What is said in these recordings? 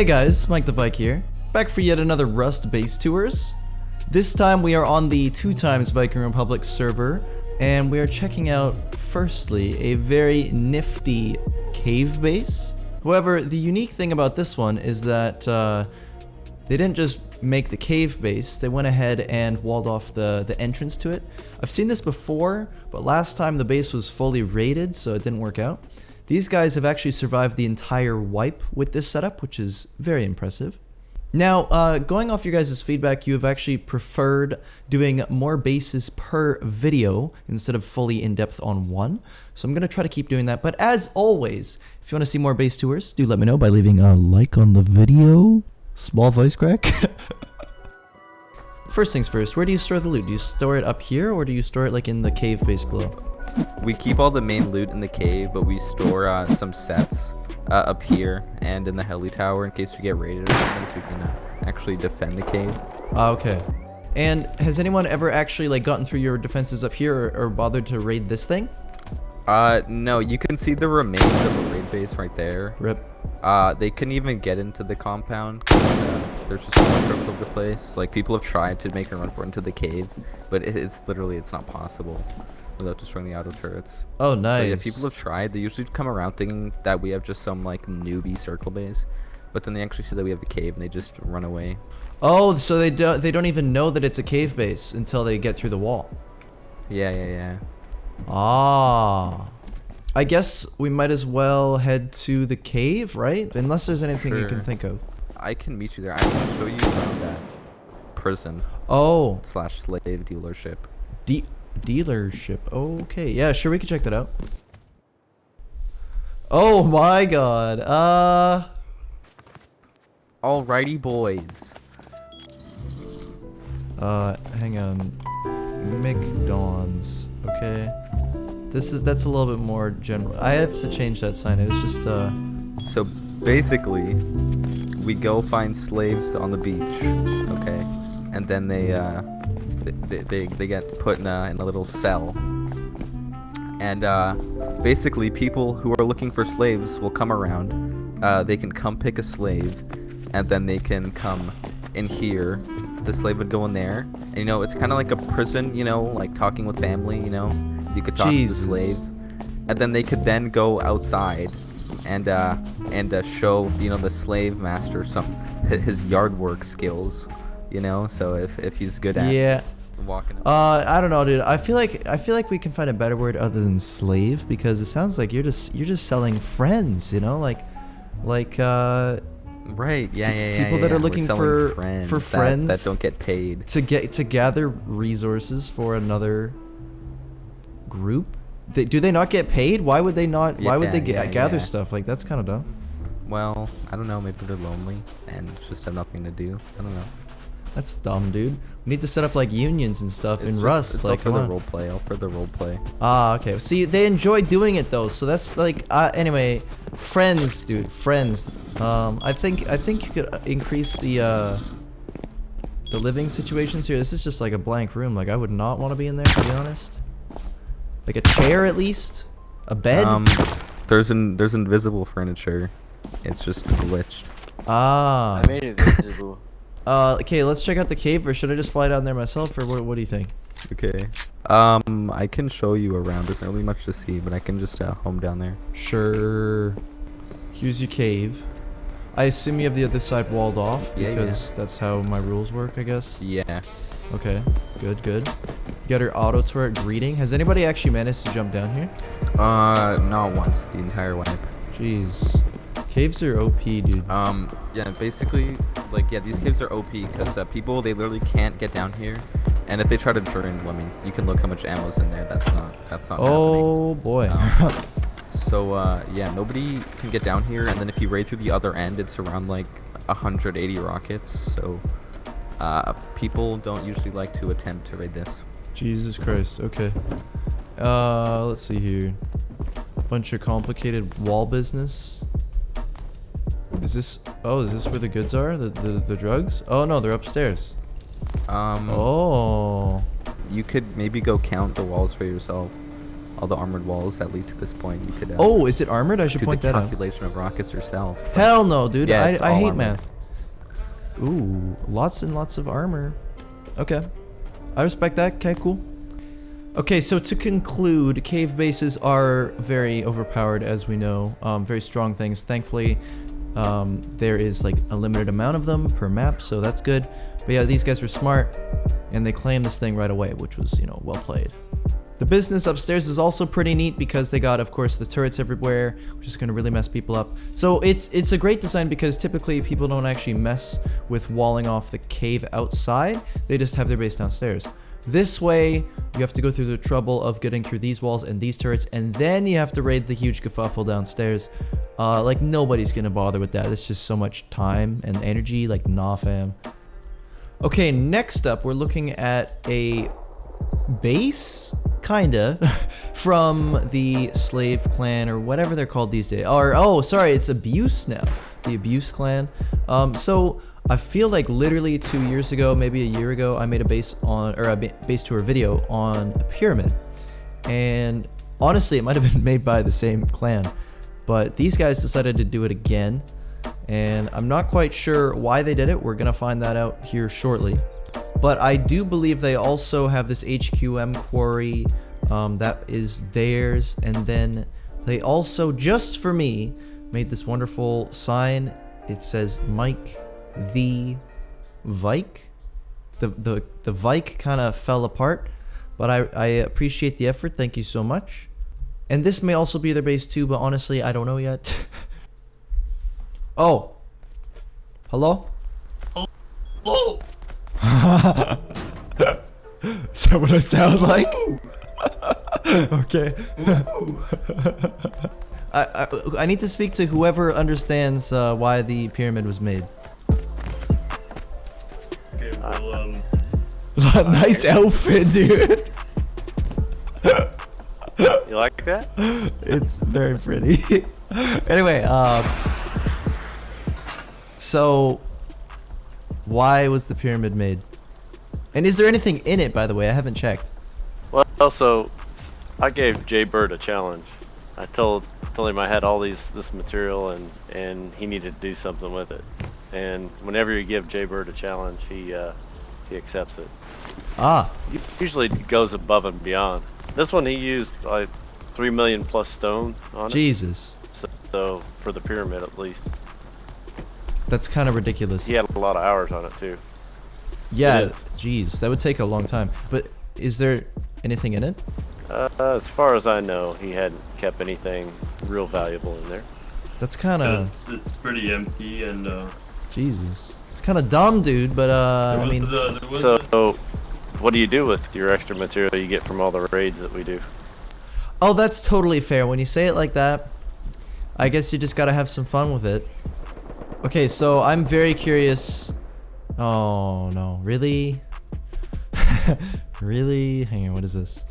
Hey guys, Mike the Vike here, back for yet another Rust base tours. This time we are on the 2x Viking Republic server, and we are checking out, firstly, a very nifty cave base. However, the unique thing about this one is that they didn't just make the cave base, they went ahead and walled off the entrance to it. I've seen this before, but last time the base was fully raided, so it didn't work out. These guys have actually survived the entire wipe with this setup, which is very impressive. Now, going off your guys' feedback, you have actually preferred doing more bases per video instead of fully in-depth on one. So I'm going to try to keep doing that. But as always, if you want to see more base tours, do let me know by leaving a like on the video. Small voice crack. First things first, where do you store the loot? Do you store it up here, or do you store it like in the cave base below? We keep all the main loot in the cave, but we store some sets up here and in the heli tower in case we get raided or something, so we can actually defend the cave. Okay. And has anyone ever actually like gotten through your defenses up here or bothered to raid this thing? No, you can see the remains of a raid base right there. Rip. They couldn't even get into the compound 'cause, there's just so much all over the place. Like, people have tried to make a run for into the cave, but it's literally, it's not possible without destroying the auto turrets. Oh, nice. So yeah, people have tried. They usually come around thinking that we have just some like newbie circle base, but then they actually see that we have a cave and they just run away. Oh, so they don't even know that it's a cave base until they get through the wall. Yeah. Ah. I guess we might as well head to the cave, right? Unless there's anything you can think of. I can meet you there. I can show you around that prison. Oh. / slave dealership. Dealership. Okay. Yeah, sure, we can check that out. Oh my god. Alrighty, boys. Hang on. McDonald's. Okay. That's a little bit more general. I have to change that sign. It was just So basically, we go find slaves on the beach, okay? And then they get put in a little cell. And basically, people who are looking for slaves will come around. They can come pick a slave, and then they can come in here. The slave would go in there, and you know, it's kind of like a prison, you know, like talking with family, you know. You could talk to the slave, and then they could then go outside and show, you know, the slave master his yard work skills, you know. So if he's good at walking up. I don't know, dude. I feel like we can find a better word other than slave, because it sounds like you're just selling friends, you know, like right, yeah. People that are looking for friends that don't get paid to gather resources for another group. Do they not get paid? Why would they not? Why would they gather stuff? Like, that's kind of dumb. Well, I don't know. Maybe they're lonely and just have nothing to do. I don't know. That's dumb, dude. We need to set up like unions and stuff in Rust. It's like, all for the role play. All for the role play. Ah, okay. See, they enjoy doing it though, so that's like. Anyway, friends, dude. Friends. I think you could increase the living situations here. This is just like a blank room. Like, I would not want to be in there, to be honest. Like a chair at least, a bed. There's invisible furniture. It's just glitched. Ah. I made it visible. Okay, let's check out the cave, or should I just fly down there myself, or what do you think? Okay. I can show you around. There's not really much to see, but I can just home down there. Sure. Here's your cave. I assume you have the other side walled off, because that's how my rules work, I guess. Yeah. Okay. Good. You got her auto turret greeting. Has anybody actually managed to jump down here? Not once. The entire wipe. Jeez. Caves are OP, dude. Yeah, basically, like, yeah, these caves are OP because people, they literally can't get down here, and if they try to join, I mean, you can look how much ammo's in there. That's not Oh happening. Boy. Yeah, nobody can get down here, and then if you raid through the other end, it's around like 180 rockets. So people don't usually like to attempt to raid this. Jesus Christ. Okay. Let's see here. Bunch of complicated wall business. Is this where the goods are? The drugs? Oh no, they're upstairs. You could maybe go count the walls for yourself. all the armored walls that lead to this point. You could. Oh, is it armored? I should do point the that out. calculation of rockets yourself. Hell no, dude. Yeah, it's I all hate armored. math. Ooh, lots and lots of armor. Okay. I respect that. Okay, cool. Okay, so to conclude, cave bases are very overpowered, as we know. Very strong things. Thankfully, there is like a limited amount of them per map, so that's good. But yeah, these guys were smart, and they claimed this thing right away, which was, you know, well played. The business upstairs is also pretty neat because they got, of course, the turrets everywhere, which is going to really mess people up. So it's a great design because typically people don't actually mess with walling off the cave outside. They just have their base downstairs. This way, you have to go through the trouble of getting through these walls and these turrets, and then you have to raid the huge kerfuffle downstairs. Like, nobody's going to bother with that. It's just so much time and energy. Like, nah, fam. Okay, next up, we're looking at a base, kinda, from the slave clan or whatever they're called these days. Or, oh, sorry, it's Abuse now. The Abuse clan. So I feel like literally 2 years ago, maybe a year ago, I made a base on, or a base tour video on a pyramid. And honestly, it might have been made by the same clan, but these guys decided to do it again. And I'm not quite sure why they did it. We're gonna find that out here shortly. But I do believe they also have this HQM quarry that is theirs. And then they also, just for me, made this wonderful sign. It says Mike the Vike. The Vike kind of fell apart, but I appreciate the effort. Thank you so much. And this may also be their base too, but honestly, I don't know yet. Oh. Hello? Hello. Is that what I sound like? Okay. I need to speak to whoever understands why the pyramid was made. Okay, well, Nice outfit, dude. You like that? It's very pretty. Anyway, so why was the pyramid made? And is there anything in it, by the way? I haven't checked. Well, so I gave Jay Bird a challenge. I told him I had all this material and he needed to do something with it. And whenever you give Jay Bird a challenge, he accepts it. Ah, He usually goes above and beyond. This one he used like 3 million plus stone on it. Jesus. So for the pyramid at least. That's kind of ridiculous. He had a lot of hours on it too. Yeah, It geez, that would take a long time. But is there anything in it? As far as I know, he hadn't kept anything real valuable in there. That's kind of it's pretty empty, and Jesus. It's kind of dumb, dude. But I mean, there was So what do you do with your extra material you get from all the raids that we do? oh, that's totally fair. When you say it like that, I guess you just gotta have some fun with it. Okay, so I'm very curious. Oh no, really? Really? Hang on, what is this?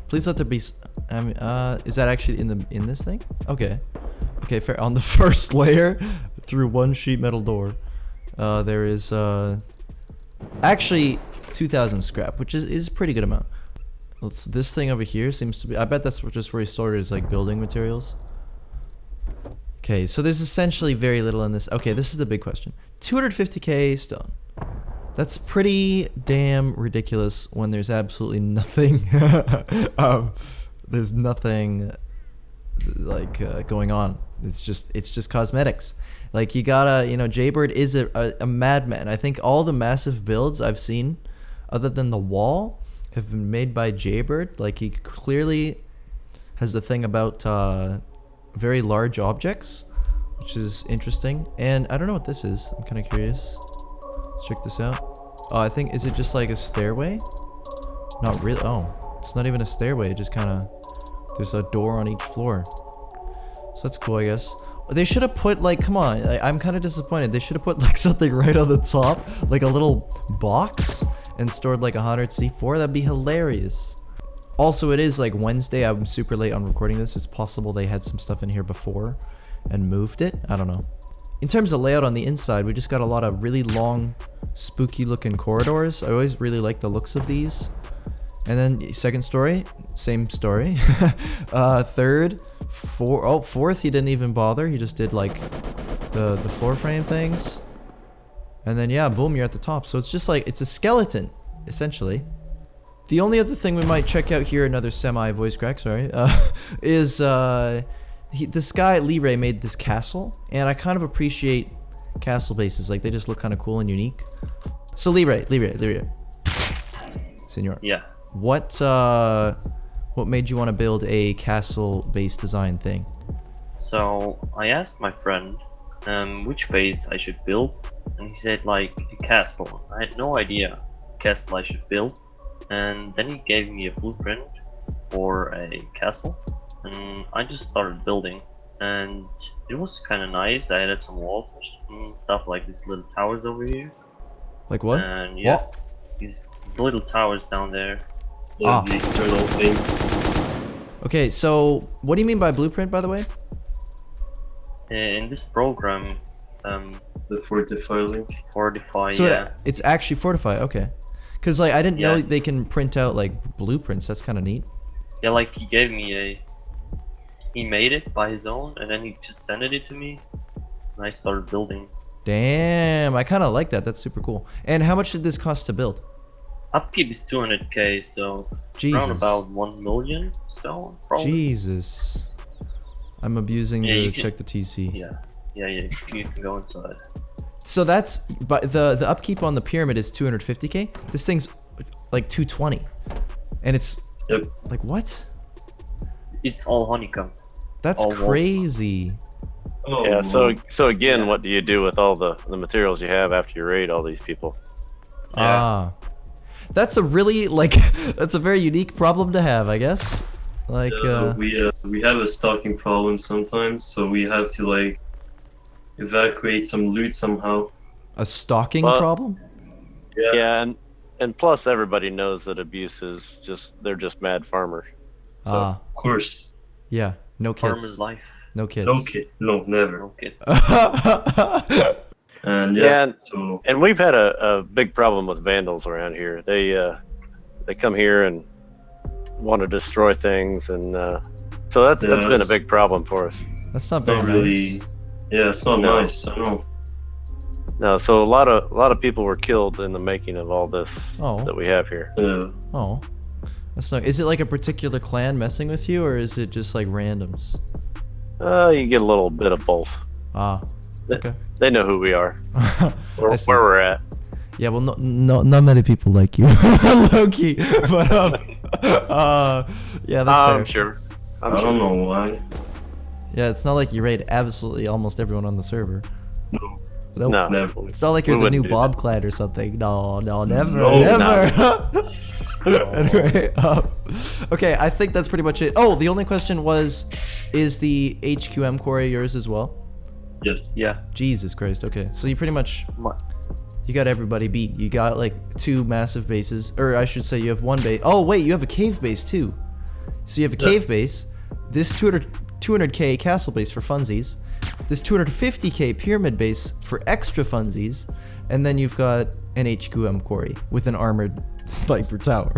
Please let there be. Is that actually in this thing? Okay, okay, fair. On the first layer, through one sheet metal door, there is actually 2,000 scrap, which is a pretty good amount. This thing over here seems to be. I bet that's just where he stored his like building materials. Okay, so there's essentially very little in this. Okay, this is the big question. 250k stone. That's pretty damn ridiculous when there's absolutely nothing. There's nothing like going on. It's just cosmetics. Like you gotta, you know, Jaybird is a madman. I think all the massive builds I've seen, other than the wall, have been made by Jaybird. Like he clearly has the thing about very large objects, which is interesting. And I don't know what this is. I'm kind of curious. Let's check this out. Oh, I think, is it just like a stairway? Not really. Oh, it's not even a stairway. It just kind of, there's a door on each floor. So that's cool, I guess. They should have put like, come on, I'm kind of disappointed. They should have put like something right on the top, like a little box, and stored like 100 C4. That'd be hilarious. Also, it is like Wednesday. I'm super late on recording this. It's possible they had some stuff in here before and moved it. I don't know. In terms of layout on the inside, we just got a lot of really long, spooky looking corridors. I always really like the looks of these. And then second story, same story. Third, fourth, he didn't even bother. He just did like the floor frame things. And then yeah, boom, you're at the top. So it's just like, it's a skeleton, essentially. The only other thing we might check out here, another semi voice crack, sorry, is this guy, Lee Ray, made this castle. And I kind of appreciate castle bases. Like, they just look kind of cool and unique. So Lee Ray. Senor. Yeah. What made you want to build a castle-based design thing? So I asked my friend which base I should build, and he said like a castle. I had no idea what castle I should build, and then he gave me a blueprint for a castle, and I just started building, and it was kind of nice. I added some walls and stuff like these little towers over here. Like what? And yeah, What? these little towers down there. The external things. Okay, so what do you mean by blueprint, by the way? In this program, The Fortify link. Fortify, So yeah. it's actually Fortify, okay. Because like I didn't know Yeah, they can print out like blueprints. That's kind of neat. Yeah, like he gave me he made it by his own, and then he just sent it to me, and I started building. Damn, I kind of like that. That's super cool. And how much did this cost to build? Upkeep is 200k, so Jesus. around about 1 million stone, probably. Jesus. I'm abusing Yeah, the you can- check the TC. Yeah, you can go inside. So that's, but the upkeep on the pyramid is 250k. This thing's like 220, and it's Yep. like what? It's all honeycombed. That's All walls. crazy. Oh, Yeah. So again, Yeah. what do you do with all the materials you have after you raid all these people? Ah, that's a really like that's a very unique problem to have, I guess. Like we have a stalking problem sometimes, so we have to like evacuate some loot somehow. a stalking Well- problem. Yeah, and plus everybody knows that abuse is they're just mad farmers. Ah, Of course. yeah. No Farmer's kids. life. No kids. No kids. No, never. No kids. And Yeah, yeah, and- so And we've had a big problem with vandals around here. They come here and want to destroy things, and so that's been a Yes. big problem for us. That's not it's very not nice. really. Yeah, it's not No. nice. I know. No, so a lot of people were killed in the making of all this Oh. that we have here. Oh, that's not. Is it like a particular clan messing with you, or is it just like randoms? You get a little bit of both. Ah, okay. They know who we are, I where see. we're at. Yeah, well, not many people like you, low key. But yeah, that's fair. I'm sure. I don't know why. Yeah, it's not like you raid absolutely almost everyone on the server. No, Nope. No. never. It's not like you're We the new wouldn't do Bob that. Clad or something. No, never, No, never. Anyway, okay, I think that's pretty much it. Oh, the only question was, is the HQM quarry yours as well? Yes. Yeah. Jesus Christ. Okay, so you pretty much My, you got everybody beat. You got like 2 massive bases, or I should say you have 1 base. Oh wait, you have a cave base too. So you have a Yeah. cave base, this 200k castle base for funsies, this 250k pyramid base for extra funsies, and then you've got an HQM quarry with an armored sniper tower.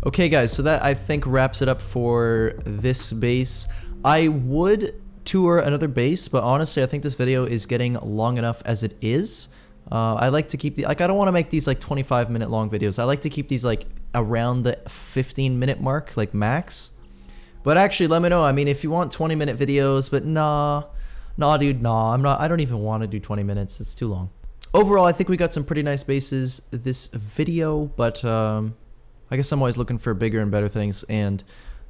Okay guys, so that I think wraps it up for this base. I would tour another base, but honestly I think this video is getting long enough as it is. I like to keep I don't want to make these like 25-minute long videos. I like to keep these like around the 15-minute mark, like max. But actually, let me know. I mean, if you want 20-minute videos, but nah, dude, nah. I don't even want to do 20 minutes. It's too long. Overall, I think we got some pretty nice bases this video, but I guess I'm always looking for bigger and better things, and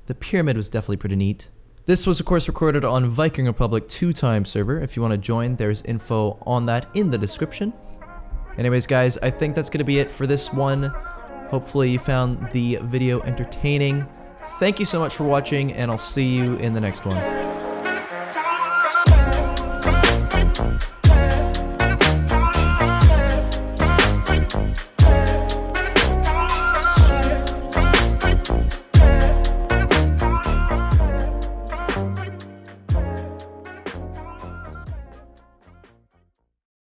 the pyramid was definitely pretty neat. This was, of course, recorded on Viking Republic 2-time server. If you want to join, there's info on that in the description. Anyways, guys, I think that's going to be it for this one. Hopefully you found the video entertaining. Thank you so much for watching, and I'll see you in the next one.